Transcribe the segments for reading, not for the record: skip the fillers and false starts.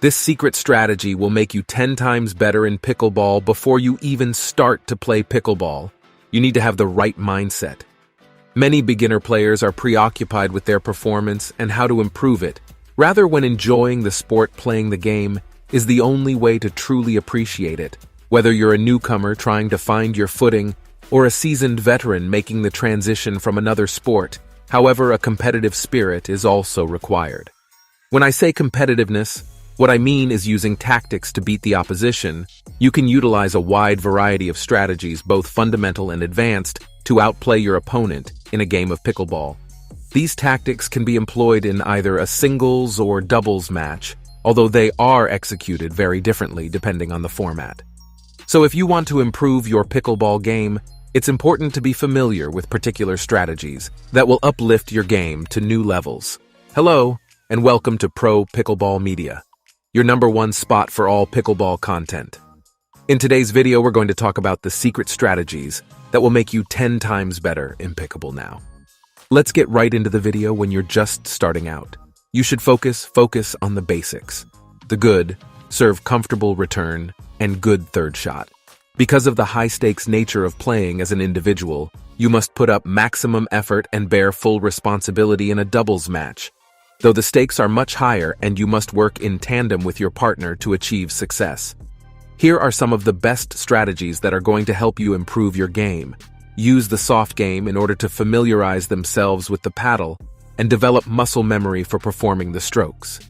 This secret strategy will make you 10 times better in pickleball before you even start to play pickleball. You need to have the right mindset. Many beginner players are preoccupied with their performance and how to improve it, rather when enjoying the sport. Playing the game is the only way to truly appreciate it, whether you're a newcomer trying to find your footing or a seasoned veteran making the transition from another sport. However, a competitive spirit is also required. When I say competitiveness, what I mean is using tactics to beat the opposition. You can utilize a wide variety of strategies, both fundamental and advanced, to outplay your opponent in a game of pickleball. These tactics can be employed in either a singles or doubles match, although they are executed very differently depending on the format. So if you want to improve your pickleball game, it's important to be familiar with particular strategies that will uplift your game to new levels. Hello, and welcome to Pro Pickleball Media, your #1 spot for all pickleball content. In today's video, we're going to talk about the secret strategies that will make you 10 times better in pickleball now. Let's get right into the video. When you're just starting out, you should focus on the basics. The good, serve comfortable return, and good third shot. Because of the high-stakes nature of playing as an individual, you must put up maximum effort and bear full responsibility in a doubles match, though the stakes are much higher and you must work in tandem with your partner to achieve success. Here are some of the best strategies that are going to help you improve your game. Use the soft game in order to familiarize themselves with the paddle and develop muscle memory for performing the strokes.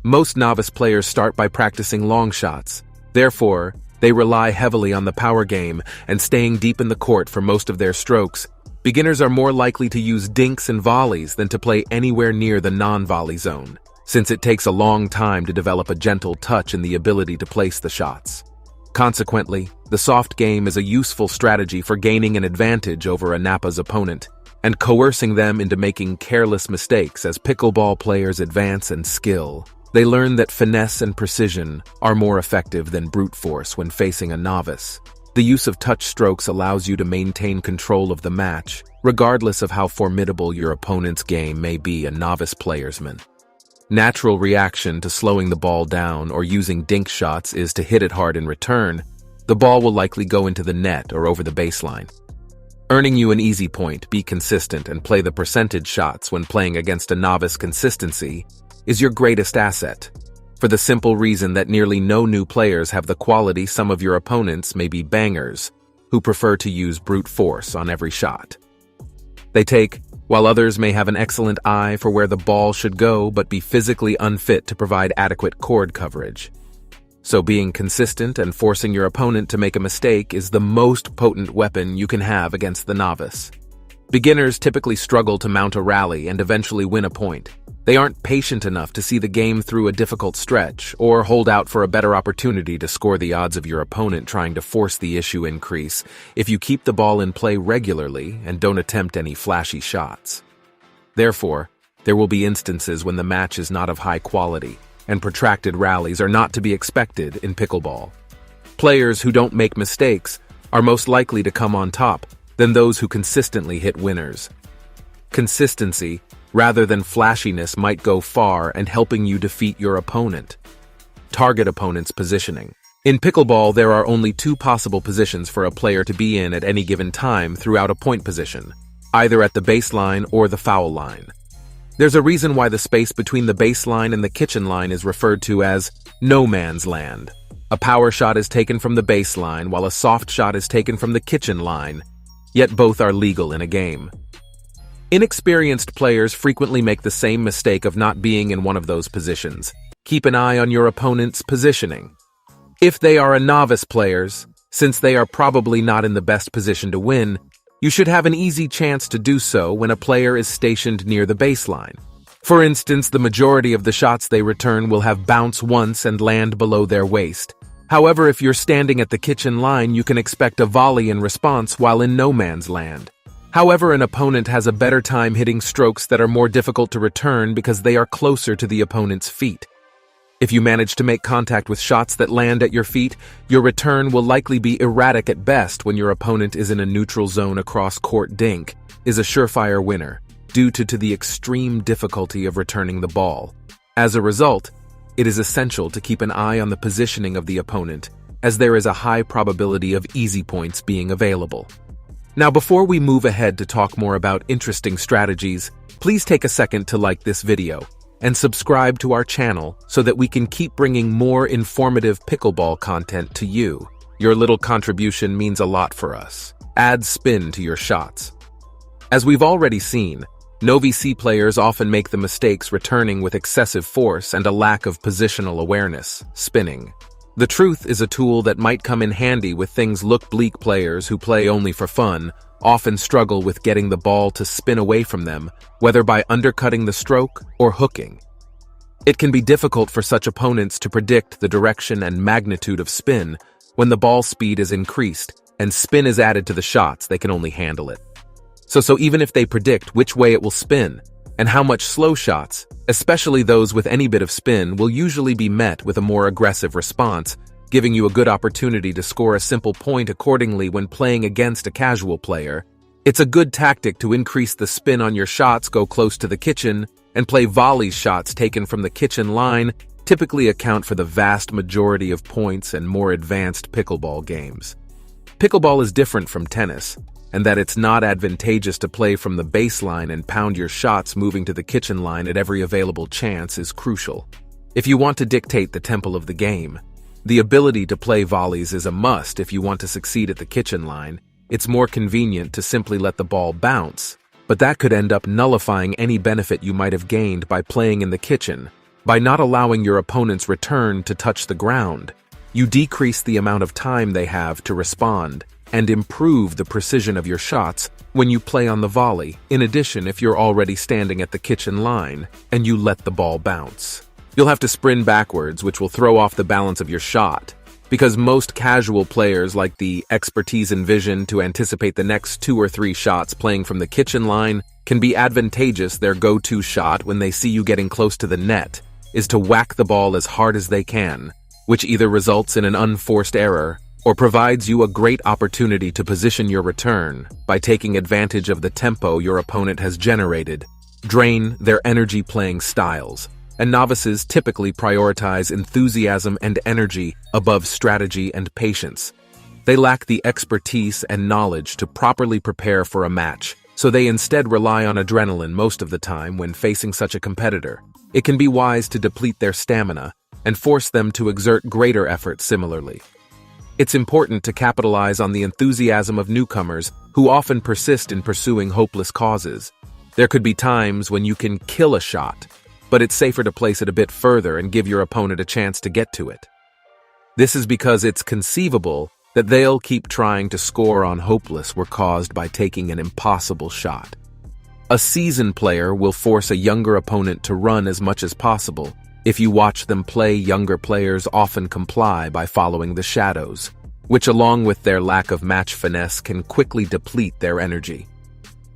Most novice players start by practicing long shots. Therefore, they rely heavily on the power game and staying deep in the court for most of their strokes. Beginners are more likely to use dinks and volleys than to play anywhere near the non-volley zone, since it takes a long time to develop a gentle touch and the ability to place the shots. Consequently, the soft game is a useful strategy for gaining an advantage over a Napa's opponent and coercing them into making careless mistakes. As pickleball players advance in skill, they learn that finesse and precision are more effective than brute force when facing a novice. The use of touch strokes allows you to maintain control of the match, regardless of how formidable your opponent's game may be. A novice player's natural reaction to slowing the ball down or using dink shots is to hit it hard in return. The ball will likely go into the net or over the baseline, earning you an easy point. Be consistent and play the percentage shots when playing against a novice. Consistency is your greatest asset, for the simple reason that nearly no new players have the quality. Some of your opponents may be bangers who prefer to use brute force on every shot they take, while others may have an excellent eye for where the ball should go but be physically unfit to provide adequate cord coverage. So being consistent and forcing your opponent to make a mistake is the most potent weapon you can have against the novice. Beginners typically struggle to mount a rally and eventually win a point. They aren't patient enough to see the game through a difficult stretch or hold out for a better opportunity to score. The odds of your opponent trying to force the issue increase if you keep the ball in play regularly and don't attempt any flashy shots. Therefore, there will be instances when the match is not of high quality, and protracted rallies are not to be expected in pickleball. Players who don't make mistakes are most likely to come on top than those who consistently hit winners. Consistency, rather than flashiness, might go far in helping you defeat your opponent. Target opponent's positioning. In pickleball, there are only 2 possible positions for a player to be in at any given time throughout a point position, either at the baseline or the foul line. There's a reason why the space between the baseline and the kitchen line is referred to as no man's land. A power shot is taken from the baseline while a soft shot is taken from the kitchen line, yet both are legal in a game. Inexperienced players frequently make the same mistake of not being in one of those positions. Keep an eye on your opponent's positioning. If they are a novice players, since they are probably not in the best position to win, you should have an easy chance to do so when a player is stationed near the baseline. For instance, the majority of the shots they return will have bounce once and land below their waist. However, if you're standing at the kitchen line, you can expect a volley in response while in no man's land. However, an opponent has a better time hitting strokes that are more difficult to return because they are closer to the opponent's feet. If you manage to make contact with shots that land at your feet, your return will likely be erratic at best. When your opponent is in a neutral zone, a cross-court dink is a surefire winner due to the extreme difficulty of returning the ball. As a result, it is essential to keep an eye on the positioning of the opponent, as there is a high probability of easy points being available. Now, before we move ahead to talk more about interesting strategies, please take a second to like this video and subscribe to our channel so that we can keep bringing more informative pickleball content to you. Your little contribution means a lot for us. Add spin to your shots. As we've already seen, Novi C players often make the mistakes returning with excessive force and a lack of positional awareness, spinning. The truth is a tool that might come in handy with things look bleak. Players who play only for fun often struggle with getting the ball to spin away from them, whether by undercutting the stroke or hooking. It can be difficult for such opponents to predict the direction and magnitude of spin when the ball speed is increased and spin is added to the shots. They can only handle it. So even if they predict which way it will spin and how much, slow shots, especially those with any bit of spin, will usually be met with a more aggressive response, giving you a good opportunity to score a simple point accordingly. When playing against a casual player, it's a good tactic to increase the spin on your shots, go close to the kitchen, and play volley shots taken from the kitchen line, typically account for the vast majority of points and more advanced pickleball games. Pickleball is different from tennis, and that it's not advantageous to play from the baseline and pound your shots. Moving to the kitchen line at every available chance is crucial. If you want to dictate the tempo of the game, the ability to play volleys is a must. If you want to succeed at the kitchen line, it's more convenient to simply let the ball bounce, but that could end up nullifying any benefit you might have gained by playing in the kitchen. By not allowing your opponent's return to touch the ground, you decrease the amount of time they have to respond and improve the precision of your shots when you play on the volley. In addition, if you're already standing at the kitchen line and you let the ball bounce, you'll have to sprint backwards, which will throw off the balance of your shot. Because most casual players lack the expertise and vision to anticipate the next 2 or 3 shots, playing from the kitchen line can be advantageous. Their go-to shot when they see you getting close to the net is to whack the ball as hard as they can, which either results in an unforced error or provides you a great opportunity to position your return by taking advantage of the tempo your opponent has generated. Drain their energy playing styles, and novices typically prioritize enthusiasm and energy above strategy and patience. They lack the expertise and knowledge to properly prepare for a match, so they instead rely on adrenaline most of the time when facing such a competitor. It can be wise to deplete their stamina and force them to exert greater effort similarly. It's important to capitalize on the enthusiasm of newcomers who often persist in pursuing hopeless causes. There could be times when you can kill a shot, but it's safer to place it a bit further and give your opponent a chance to get to it. This is because it's conceivable that they'll keep trying to score on hopeless were caused by taking an impossible shot. A seasoned player will force a younger opponent to run as much as possible. If you watch them play, younger players often comply by following the shadows, which along with their lack of match finesse can quickly deplete their energy.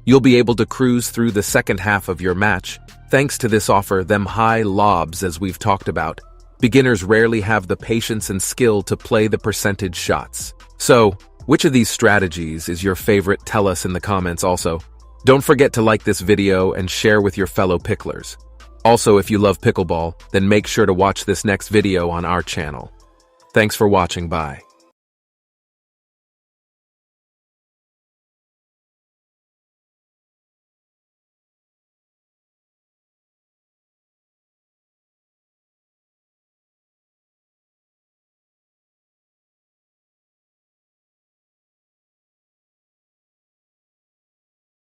You'll be able to cruise through the second half of your match thanks to this offer them high lobs. As we've talked about, beginners rarely have the patience and skill to play the percentage shots. So, which of these strategies is your favorite? Tell us in the comments. Also, don't forget to like this video and share with your fellow picklers. Also, if you love pickleball, then make sure to watch this next video on our channel. Thanks for watching. Bye.